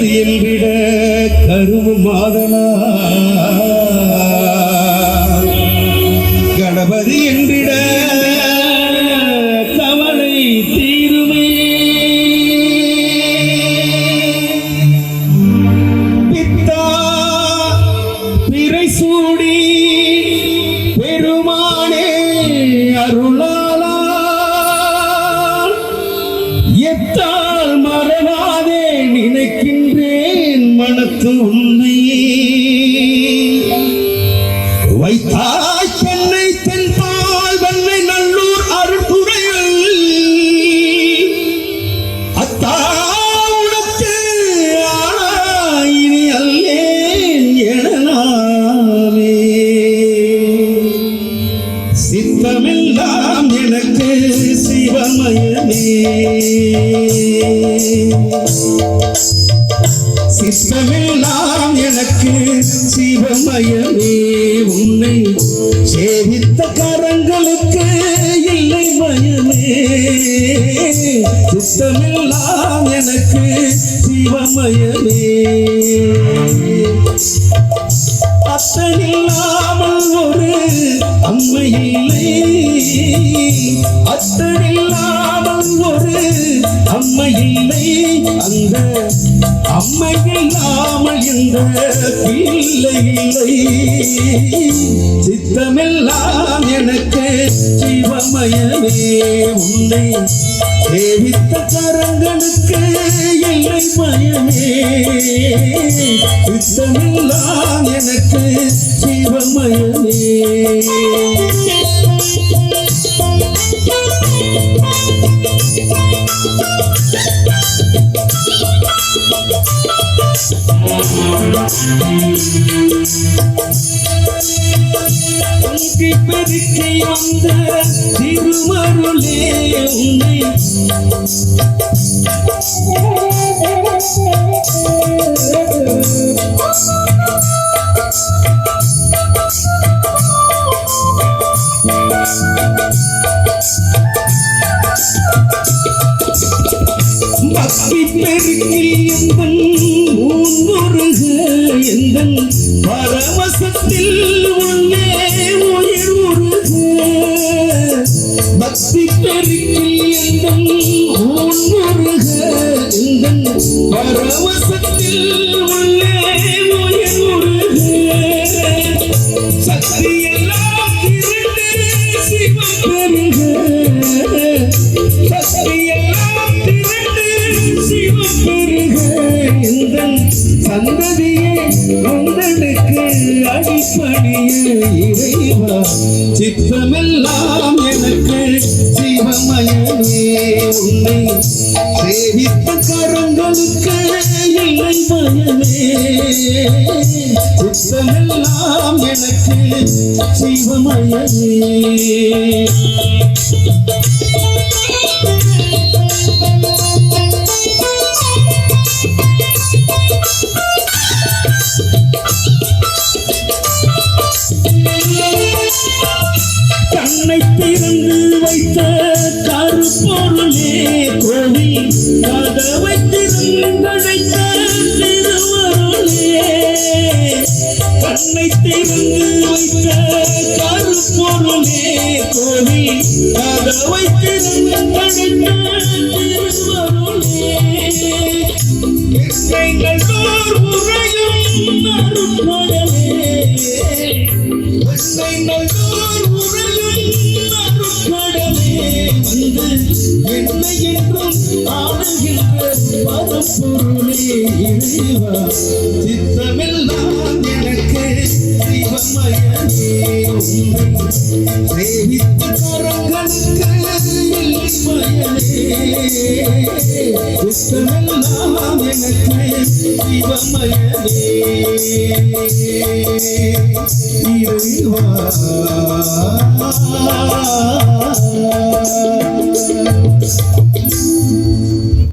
கணபதி என்றிட கரும மாதனா கணபதி என்றிட கவலை தீருமே பித்தா பிறை சூடி பெருமானே அருளாளா எத்தால் மறவாதே நினைக்கின்றேன் மனத்து உன்னை வைத்தாய் சென்னை தென்பால் வெண்ணை நல்லூர் அருள்துறையில் அத்தா உனக்கு ஆனாயினி அல்லேன் எனலாமே சித்தமெல்லாம் எனக்கு சிவமயமே சித்தமெல்லாம் எனக்கு சிவமயமே உன்னை சேவித்த கரங்களுக்கு இல்லை மயமே சித்தமெல்லாம் எனக்கு சிவமயமே அத்தனில்லாமல் ஒரு அம்மை இல்லை அத்தனில்லாமல் ஒரு அம்மை இல்லை அந்த அம்மை இல்லாமல் இந்த பிள்ளை இல்லை சித்தமெல்லாம் எனக்கு சிவமயமே உன்னை சேவித்த கரங்களுக்கு இல்லை மயமே சித்தமெல்லாம் எனக்கு சிவமயமே பெருக்கி வந்த திருமருளே உன்னை பக்தி பெருக்கி எந்தன் முன்முருக எந்தன் பரவசத்தில் உள்ளே உயிர் உருக பக்தி பெருக்கி எந்தன் முன்முருக எந்தன் பரவசத்தில் உள்ளே உயிர் உருக சக்தி எல்லாம் திரண்டு சிவம் பெருக சக்தி எல்லாம் திரண்டு சிவம் பெருக எந்தன் சந்ததியே உங்களுக்கு அடிப்பணிய இறைவா சித்தமெல்லாம் எனக்கு சிவமயமே உன்னை சேவித்த கரங்களுக்கு இல்லை மயமே சித்தமெல்லாம் எனக்கு சிவமயமே கண்ணை திறந்து வைத்த கருப்பொருளே கோவில் கதவை திறந்தழைத்த திருவருளே கண்ணை திறந்து வைத்த கருப்பொருளே கோவில் கதவை திறந்தழைத்த திருவருளே எங்கள் உரையும் அருட்கடலே என்னை என்றும் ஆளுகின்ற பரம்பொருளே இறைவா சித்தமெல்லாம் எனக்கு சிவமயமே உன்னை சேவித்த கரங்களுக்கு இல்லை மயமே சித்தமெல்லாம் எனக்கு சிவமயமே இறைவா